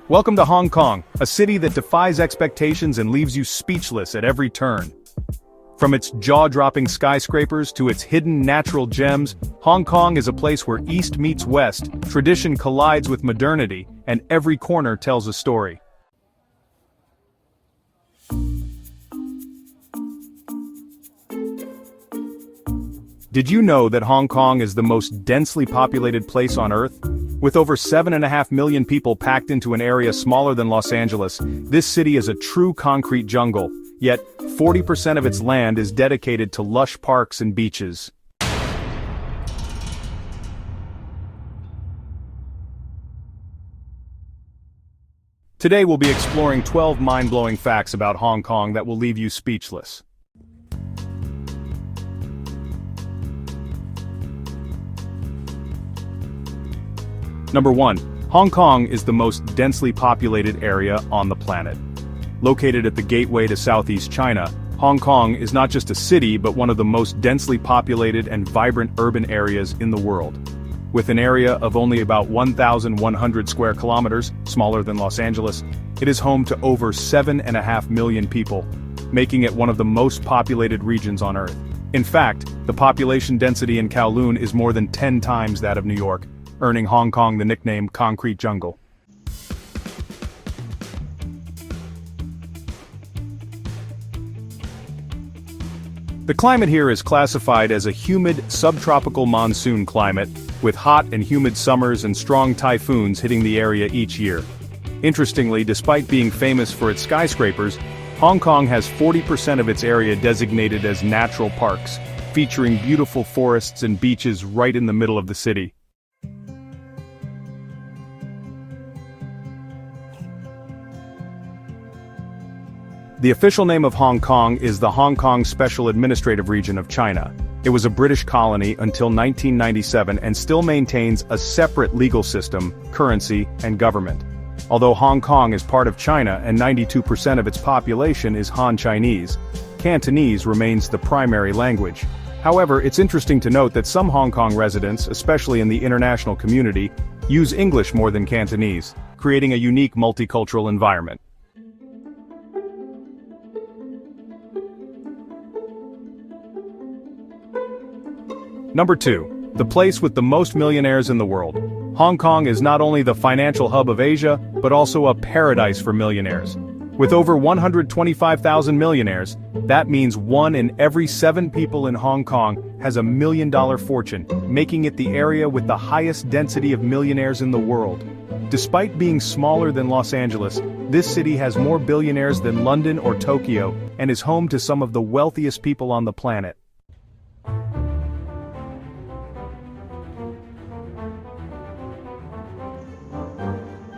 Welcome to Hong Kong, a city that defies expectations and leaves you speechless at every turn. From its jaw-dropping skyscrapers to its hidden natural gems, Hong Kong is a place where East meets West, tradition collides with modernity, and every corner tells a story. Did you know that Hong Kong is the most densely populated place on Earth? With over 7.5 million people packed into an area smaller than Los Angeles, this city is a true concrete jungle, yet 40% of its land is dedicated to lush parks and beaches. Today we'll be exploring 12 mind-blowing facts about Hong Kong that will leave you speechless. Number 1. Hong Kong is the most densely populated area on the planet. Located at the gateway to Southeast China, Hong Kong is not just a city but one of the most densely populated and vibrant urban areas in the world. With an area of only about 1,100 square kilometers, smaller than Los Angeles, it is home to over 7.5 million people, making it one of the most populated regions on Earth. In fact, the population density in Kowloon is more than 10 times that of New York, earning Hong Kong the nickname Concrete Jungle. The climate here is classified as a humid subtropical monsoon climate, with hot and humid summers and strong typhoons hitting the area each year. Interestingly, despite being famous for its skyscrapers, Hong Kong has 40% of its area designated as natural parks, featuring beautiful forests and beaches right in the middle of the city. The official name of Hong Kong is the Hong Kong Special Administrative Region of China. It was a British colony until 1997 and still maintains a separate legal system, currency, and government. Although Hong Kong is part of China and 92% of its population is Han Chinese, Cantonese remains the primary language. However, it's interesting to note that some Hong Kong residents, especially in the international community, use English more than Cantonese, creating a unique multicultural environment. Number 2. The place with the most millionaires in the world. Hong Kong is not only the financial hub of Asia, but also a paradise for millionaires. With over 125,000 millionaires, that means 1 in every 7 people in Hong Kong has a $1 million fortune, making it the area with the highest density of millionaires in the world. Despite being smaller than Los Angeles, this city has more billionaires than London or Tokyo, and is home to some of the wealthiest people on the planet.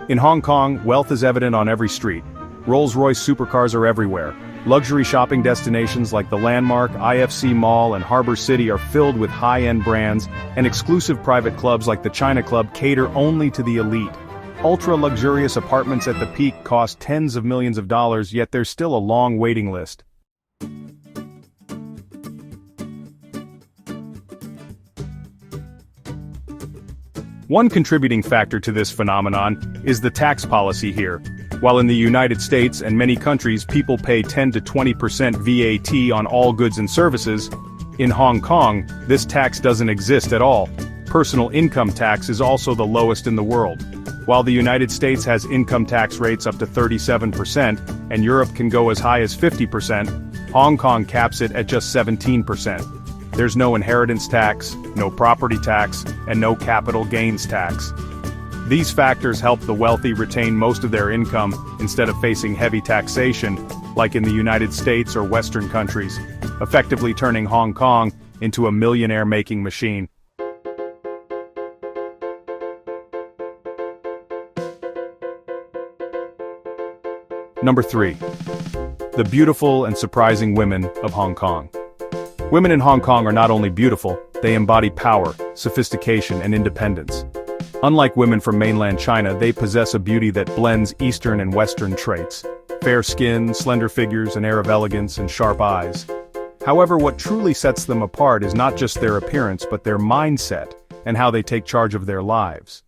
In Hong Kong, wealth is evident on every street. Rolls-Royce supercars are everywhere. Luxury shopping destinations like the Landmark, IFC Mall, and Harbour City are filled with high-end brands, and exclusive private clubs like the China Club cater only to the elite. Ultra-luxurious apartments at the peak cost tens of millions of dollars, yet there's still a long waiting list. One contributing factor to this phenomenon is the tax policy here. While in the United States and many countries people pay 10 to 20% VAT on all goods and services, in Hong Kong, this tax doesn't exist at all. Personal income tax is also the lowest in the world. While the United States has income tax rates up to 37%, and Europe can go as high as 50%, Hong Kong caps it at just 17%. There's no inheritance tax, no property tax, and no capital gains tax. These factors help the wealthy retain most of their income instead of facing heavy taxation, like in the United States or Western countries, effectively turning Hong Kong into a millionaire-making machine. Number 3. The beautiful and surprising women of Hong Kong. Women in Hong Kong are not only beautiful, they embody power, sophistication, and independence. Unlike women from mainland China, they possess a beauty that blends Eastern and Western traits. Fair skin, slender figures, an air of elegance, and sharp eyes. However, what truly sets them apart is not just their appearance but their mindset, and how they take charge of their lives.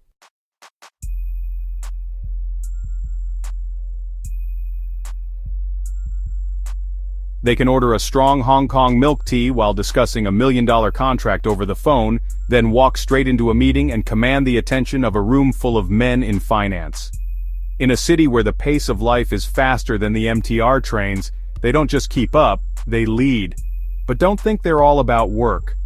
They can order a strong Hong Kong milk tea while discussing a $1 million contract over the phone, then walk straight into a meeting and command the attention of a room full of men in finance. In a city where the pace of life is faster than the MTR trains, they don't just keep up, they lead. But don't think they're all about work.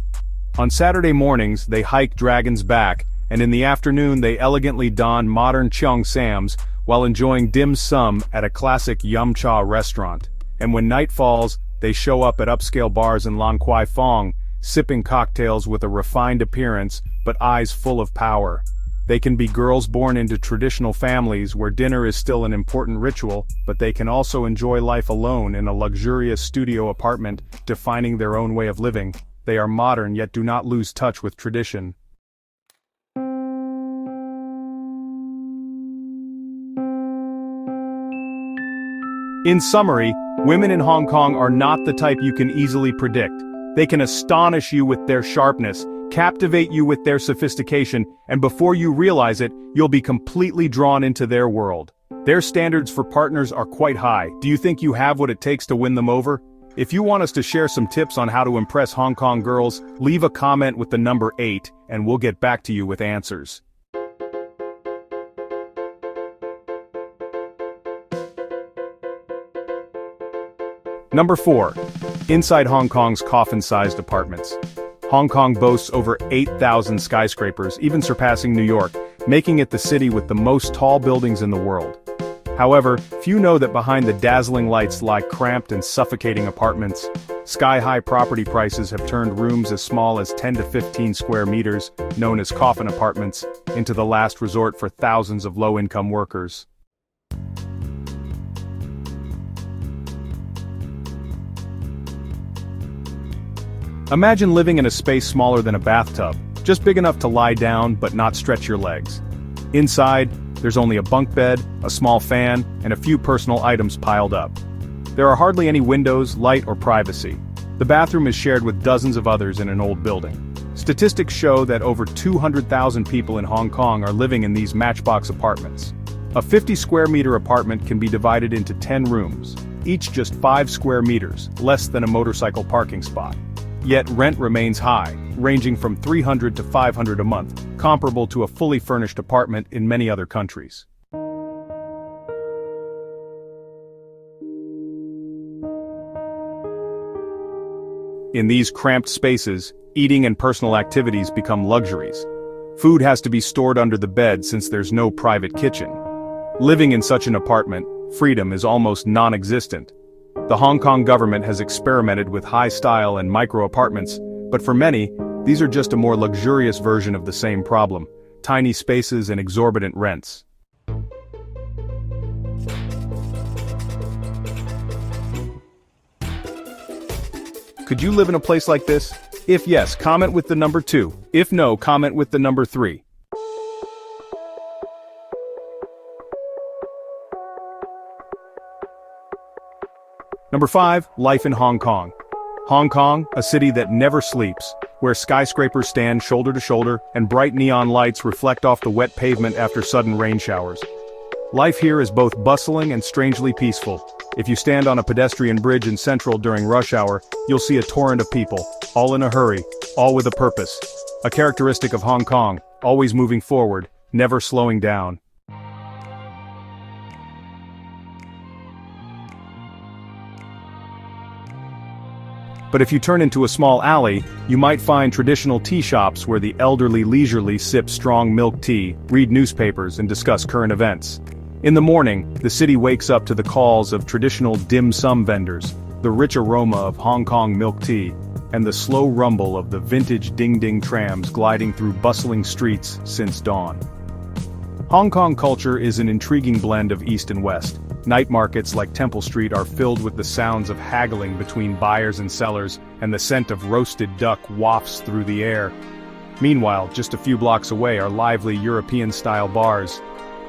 On Saturday mornings, they hike Dragon's Back, and in the afternoon they elegantly don modern Cheong Sams while enjoying dim sum at a classic Yum Cha restaurant. And when night falls, they show up at upscale bars in Lan Kwai Fong, sipping cocktails with a refined appearance but eyes full of power. They can be girls born into traditional families where dinner is still an important ritual, but they can also enjoy life alone in a luxurious studio apartment, defining their own way of living. They are modern yet do not lose touch with tradition. In summary, women in Hong Kong are not the type you can easily predict. They can astonish you with their sharpness, captivate you with their sophistication, and before you realize it, you'll be completely drawn into their world. Their standards for partners are quite high. Do you think you have what it takes to win them over? If you want us to share some tips on how to impress Hong Kong girls, leave a comment with the number 8, and we'll get back to you with answers. Number 4. Inside Hong Kong's coffin-sized apartments. Hong Kong boasts over 8,000 skyscrapers, even surpassing New York, making it the city with the most tall buildings in the world. However, few know that behind the dazzling lights lie cramped and suffocating apartments. Sky-high property prices have turned rooms as small as 10 to 15 square meters, known as coffin apartments, into the last resort for thousands of low-income workers. Imagine living in a space smaller than a bathtub, just big enough to lie down but not stretch your legs. Inside, there's only a bunk bed, a small fan, and a few personal items piled up. There are hardly any windows, light, or privacy. The bathroom is shared with dozens of others in an old building. Statistics show that over 200,000 people in Hong Kong are living in these matchbox apartments. A 50 square meter apartment can be divided into 10 rooms, each just 5 square meters, less than a motorcycle parking spot. Yet rent remains high, ranging from $300 to $500 a month, comparable to a fully furnished apartment in many other countries. In these cramped spaces, eating and personal activities become luxuries. Food has to be stored under the bed since there's no private kitchen. Living in such an apartment, freedom is almost non-existent. The Hong Kong government has experimented with high-style and micro-apartments, but for many, these are just a more luxurious version of the same problem: tiny spaces and exorbitant rents. Could you live in a place like this? If yes, comment with the number 2. If no, comment with the number 3. Number 5, life in Hong Kong. Hong Kong, a city that never sleeps, where skyscrapers stand shoulder to shoulder and bright neon lights reflect off the wet pavement after sudden rain showers. Life here is both bustling and strangely peaceful. If you stand on a pedestrian bridge in Central during rush hour, you'll see a torrent of people, all in a hurry, all with a purpose. A characteristic of Hong Kong, always moving forward, never slowing down. But if you turn into a small alley, you might find traditional tea shops where the elderly leisurely sip strong milk tea, read newspapers, and discuss current events. In the morning, the city wakes up to the calls of traditional dim sum vendors, the rich aroma of Hong Kong milk tea, and the slow rumble of the vintage ding-ding trams gliding through bustling streets since dawn. Hong Kong culture is an intriguing blend of East and West. Night markets like Temple Street are filled with the sounds of haggling between buyers and sellers, and the scent of roasted duck wafts through the air. Meanwhile, just a few blocks away are lively European-style bars.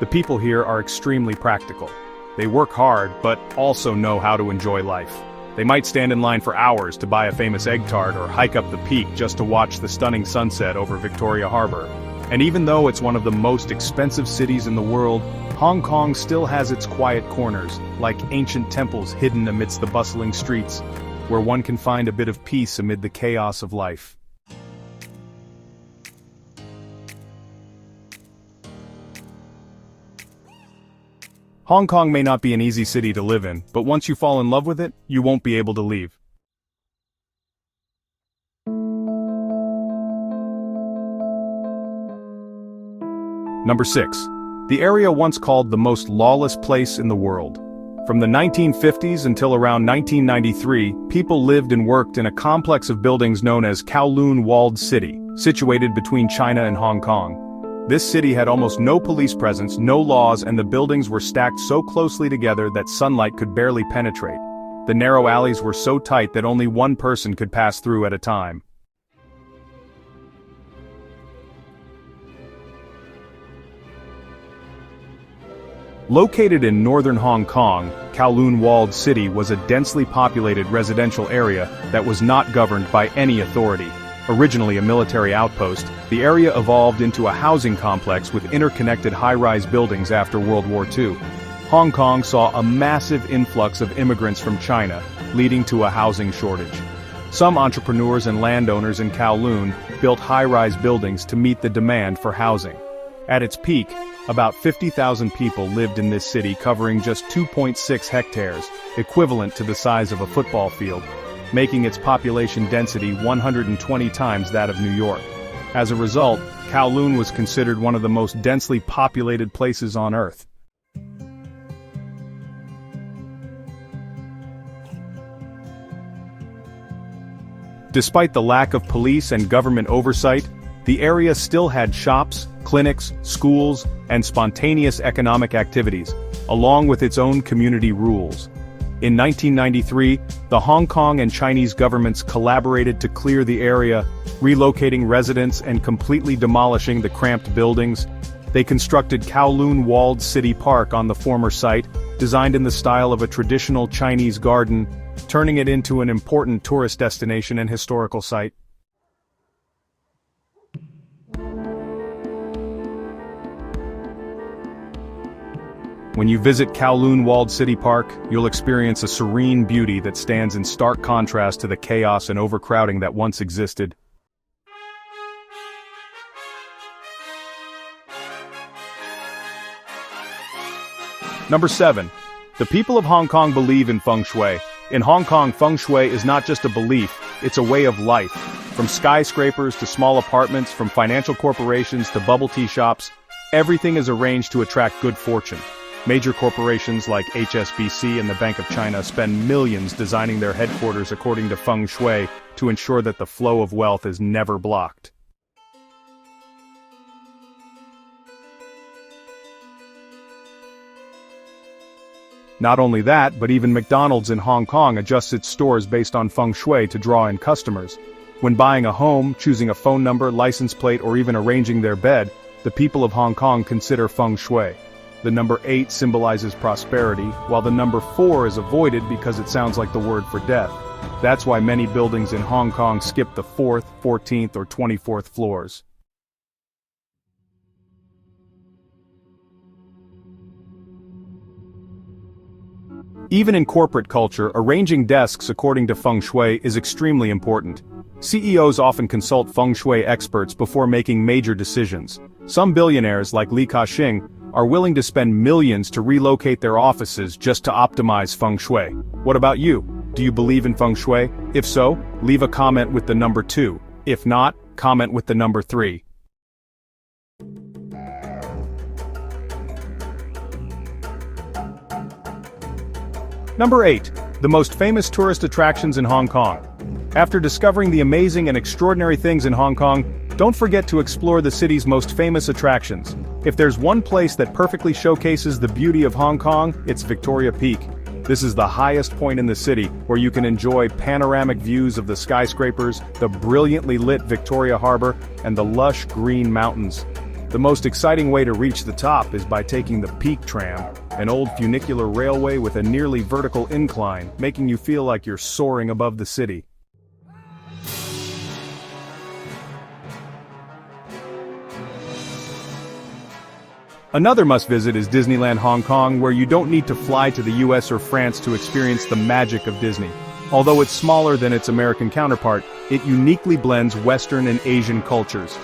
The people here are extremely practical. They work hard, but also know how to enjoy life. They might stand in line for hours to buy a famous egg tart or hike up the peak just to watch the stunning sunset over Victoria Harbour. And even though it's one of the most expensive cities in the world, Hong Kong still has its quiet corners, like ancient temples hidden amidst the bustling streets, where one can find a bit of peace amid the chaos of life. Hong Kong may not be an easy city to live in, but once you fall in love with it, you won't be able to leave. Number 6. The area once called the most lawless place in the world. From the 1950s until around 1993, people lived and worked in a complex of buildings known as Kowloon Walled City, situated between China and Hong Kong. This city had almost no police presence, no laws, and the buildings were stacked so closely together that sunlight could barely penetrate. The narrow alleys were so tight that only one person could pass through at a time. Located in northern Hong Kong, Kowloon Walled City was a densely populated residential area that was not governed by any authority. Originally a military outpost, the area evolved into a housing complex with interconnected high-rise buildings after World War II. Hong Kong saw a massive influx of immigrants from China, leading to a housing shortage. Some entrepreneurs and landowners in Kowloon built high-rise buildings to meet the demand for housing. At its peak, about 50,000 people lived in this city, covering just 2.6 hectares, equivalent to the size of a football field, making its population density 120 times that of New York. As a result, Kowloon was considered one of the most densely populated places on Earth. Despite the lack of police and government oversight, the area still had shops, clinics, schools, and spontaneous economic activities, along with its own community rules. In 1993, the Hong Kong and Chinese governments collaborated to clear the area, relocating residents and completely demolishing the cramped buildings. They constructed Kowloon Walled City Park on the former site, designed in the style of a traditional Chinese garden, turning it into an important tourist destination and historical site. When you visit Kowloon Walled City Park, you'll experience a serene beauty that stands in stark contrast to the chaos and overcrowding that once existed. Number 7. The people of Hong Kong believe in feng shui. In Hong Kong, feng shui is not just a belief, it's a way of life. From skyscrapers to small apartments, from financial corporations to bubble tea shops, everything is arranged to attract good fortune. Major corporations like HSBC and the Bank of China spend millions designing their headquarters according to feng shui to ensure that the flow of wealth is never blocked. Not only that, but even McDonald's in Hong Kong adjusts its stores based on feng shui to draw in customers. When buying a home, choosing a phone number, license plate, or even arranging their bed, the people of Hong Kong consider feng shui. The number 8 symbolizes prosperity, while the number 4 is avoided because it sounds like the word for death. That's why many buildings in Hong Kong skip the 4th, 14th, or 24th floors. Even in corporate culture, arranging desks according to feng shui is extremely important. CEOs often consult feng shui experts before making major decisions. Some billionaires, like Li Ka-shing, are willing to spend millions to relocate their offices just to optimize feng shui. What about you? Do you believe in feng shui? If so, leave a comment with the number 2. If not, comment with the number 3. Number 8. The most famous tourist attractions in Hong Kong. After discovering the amazing and extraordinary things in Hong Kong, don't forget to explore the city's most famous attractions. If there's one place that perfectly showcases the beauty of Hong Kong, it's Victoria Peak. This is the highest point in the city, where you can enjoy panoramic views of the skyscrapers, the brilliantly lit Victoria Harbour, and the lush green mountains. The most exciting way to reach the top is by taking the Peak Tram, an old funicular railway with a nearly vertical incline, making you feel like you're soaring above the city. Another must-visit is Disneyland Hong Kong, where you don't need to fly to the US or France to experience the magic of Disney. Although it's smaller than its American counterpart, it uniquely blends Western and Asian cultures.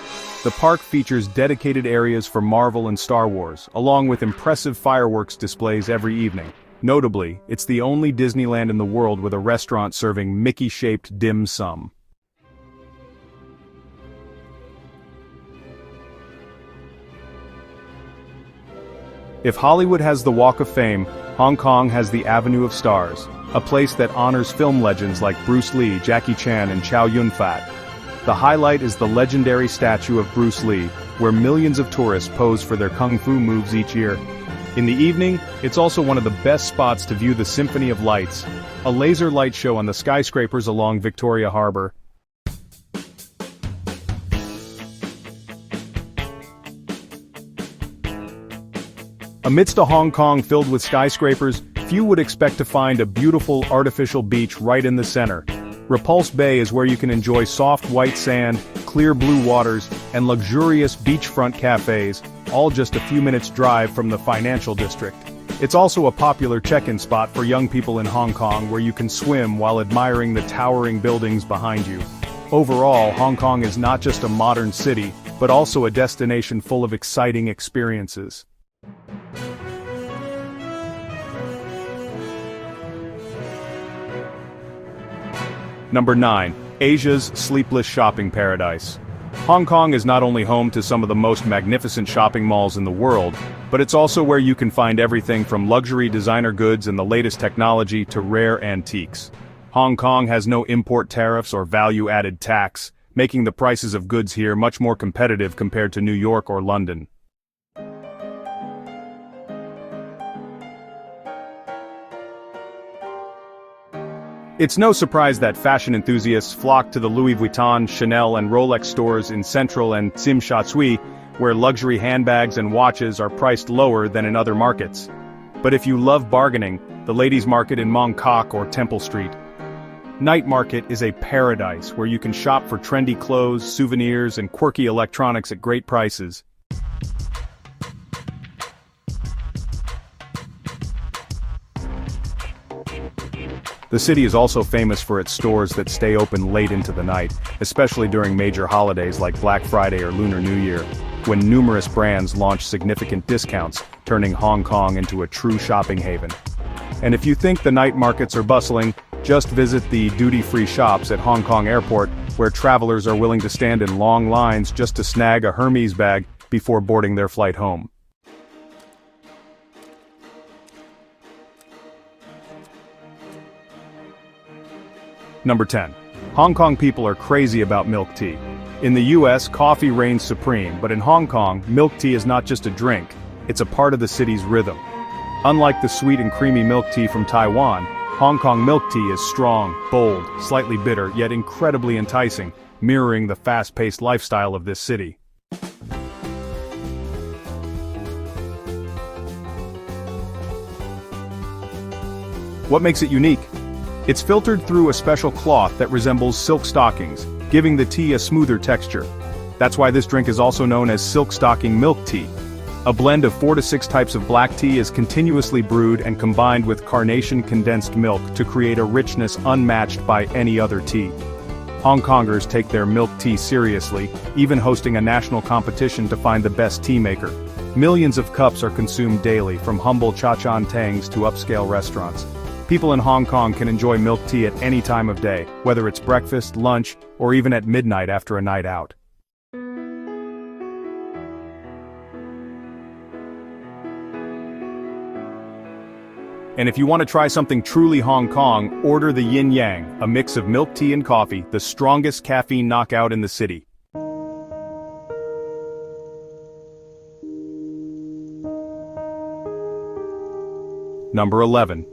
The park features dedicated areas for Marvel and Star Wars, along with impressive fireworks displays every evening. Notably, it's the only Disneyland in the world with a restaurant serving Mickey-shaped dim sum. If Hollywood has the Walk of Fame, Hong Kong has the Avenue of Stars, a place that honors film legends like Bruce Lee, Jackie Chan, and Chow Yun-fat. The highlight is the legendary statue of Bruce Lee, where millions of tourists pose for their kung fu moves each year. In the evening, it's also one of the best spots to view the Symphony of Lights, a laser light show on the skyscrapers along Victoria Harbour. Amidst a Hong Kong filled with skyscrapers, few would expect to find a beautiful artificial beach right in the center. Repulse Bay is where you can enjoy soft white sand, clear blue waters, and luxurious beachfront cafes, all just a few minutes' drive from the financial district. It's also a popular check-in spot for young people in Hong Kong, where you can swim while admiring the towering buildings behind you. Overall, Hong Kong is not just a modern city, but also a destination full of exciting experiences. Number 9. Asia's sleepless shopping paradise. Hong Kong is not only home to some of the most magnificent shopping malls in the world, but it's also where you can find everything from luxury designer goods and the latest technology to rare antiques. Hong Kong has no import tariffs or value-added tax, making the prices of goods here much more competitive compared to New York or London. It's no surprise that fashion enthusiasts flock to the Louis Vuitton, Chanel and Rolex stores in Central and Tsim Sha Tsui, where luxury handbags and watches are priced lower than in other markets. But if you love bargaining, the ladies' market in Mong Kok or Temple Street. Night Market is a paradise where you can shop for trendy clothes, souvenirs and quirky electronics at great prices. The city is also famous for its stores that stay open late into the night, especially during major holidays like Black Friday or Lunar New Year, when numerous brands launch significant discounts, turning Hong Kong into a true shopping haven. And if you think the night markets are bustling, just visit the duty-free shops at Hong Kong Airport, where travelers are willing to stand in long lines just to snag a Hermes bag before boarding their flight home. Number 10. Hong Kong people are crazy about milk tea. In the US, coffee reigns supreme, but in Hong Kong, milk tea is not just a drink, it's a part of the city's rhythm. Unlike the sweet and creamy milk tea from Taiwan, Hong Kong milk tea is strong, bold, slightly bitter, yet incredibly enticing, mirroring the fast-paced lifestyle of this city. What makes it unique? It's filtered through a special cloth that resembles silk stockings, giving the tea a smoother texture. That's why this drink is also known as silk stocking milk tea. A blend of 4 to 6 types of black tea is continuously brewed and combined with carnation condensed milk to create a richness unmatched by any other tea. Hong Kongers take their milk tea seriously, even hosting a national competition to find the best tea maker. Millions of cups are consumed daily, from humble cha-chan tangs to upscale restaurants. People in Hong Kong can enjoy milk tea at any time of day, whether it's breakfast, lunch, or even at midnight after a night out. And if you want to try something truly Hong Kong, order the Yin Yang, a mix of milk tea and coffee, the strongest caffeine knockout in the city. Number 11.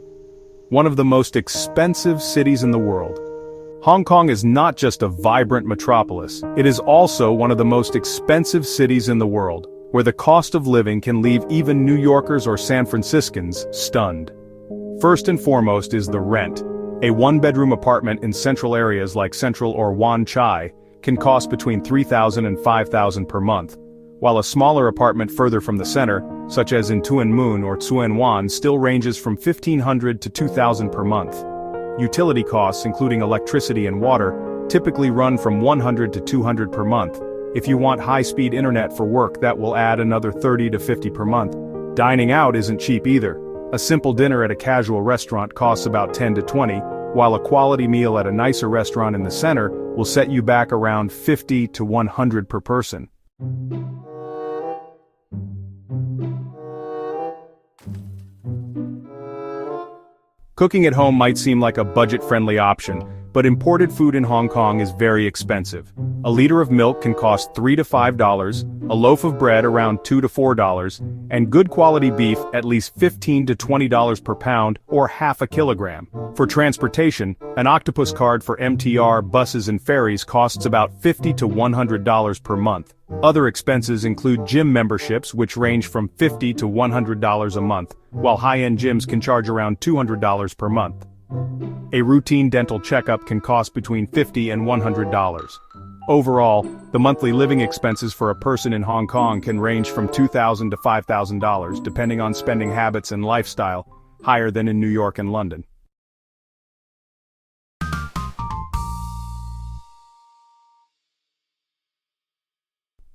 One of the most expensive cities in the world. Hong Kong is not just a vibrant metropolis, it is also one of the most expensive cities in the world, where the cost of living can leave even New Yorkers or San Franciscans stunned. First and foremost is the rent. A one-bedroom apartment in central areas like Central or Wan Chai can cost between $3,000 and $5,000 per month, while a smaller apartment further from the center, such as in Tuen Mun or Tsuen Wan, still ranges from 1,500 to 2,000 per month. Utility costs, including electricity and water, typically run from 100 to 200 per month. If you want high-speed internet for work, that will add another 30 to 50 per month. Dining out isn't cheap either. A simple dinner at a casual restaurant costs about 10 to 20, while a quality meal at a nicer restaurant in the center will set you back around 50 to 100 per person. Cooking at home might seem like a budget-friendly option, but imported food in Hong Kong is very expensive. A liter of milk can cost $3 to $5, a loaf of bread around $2 to $4, and good quality beef at least $15 to $20 per pound or half a kilogram. For transportation, an octopus card for MTR, buses and ferries costs about $50 to $100 per month. Other expenses include gym memberships, which range from $50 to $100 a month, while high-end gyms can charge around $200 per month. A routine dental checkup can cost between $50 and $100. Overall, the monthly living expenses for a person in Hong Kong can range from $2,000 to $5,000 depending on spending habits and lifestyle, higher than in New York and London.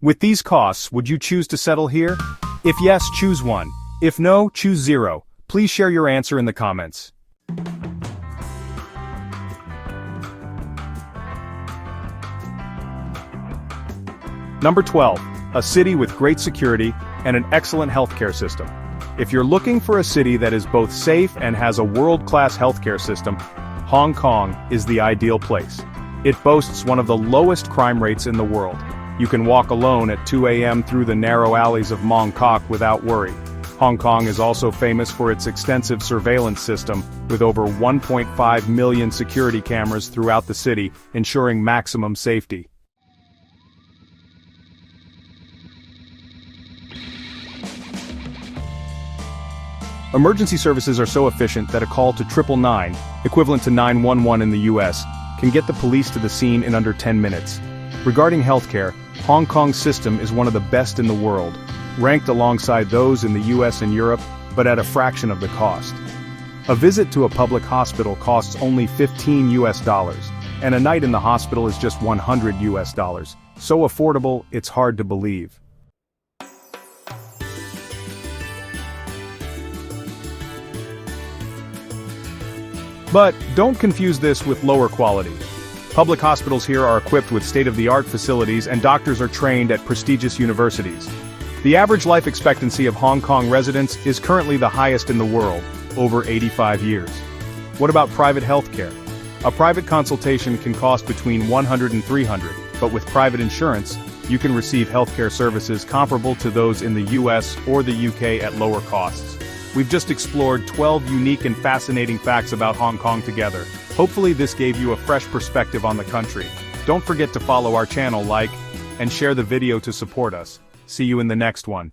With these costs, would you choose to settle here? If yes, choose 1. If no, choose 0. Please share your answer in the comments. Number 12. A city with great security and an excellent healthcare system. If you're looking for a city that is both safe and has a world-class healthcare system, Hong Kong is the ideal place. It boasts one of the lowest crime rates in the world. You can walk alone at 2 a.m. through the narrow alleys of Mong Kok without worry. Hong Kong is also famous for its extensive surveillance system, with over 1.5 million security cameras throughout the city, ensuring maximum safety. Emergency services are so efficient that a call to 999, equivalent to 911 in the US, can get the police to the scene in under 10 minutes. Regarding healthcare, Hong Kong's system is one of the best in the world, ranked alongside those in the US and Europe, but at a fraction of the cost. A visit to a public hospital costs only $15 US, and a night in the hospital is just $100 US. So affordable, it's hard to believe. But don't confuse this with lower quality. Public hospitals here are equipped with state-of-the-art facilities and doctors are trained at prestigious universities. The average life expectancy of Hong Kong residents is currently the highest in the world, over 85 years. What about private healthcare? A private consultation can cost between $100 and $300, but with private insurance, you can receive healthcare services comparable to those in the US or the UK at lower costs. We've just explored 12 unique and fascinating facts about Hong Kong together. Hopefully this gave you a fresh perspective on the country. Don't forget to follow our channel, like, and share the video to support us. See you in the next one.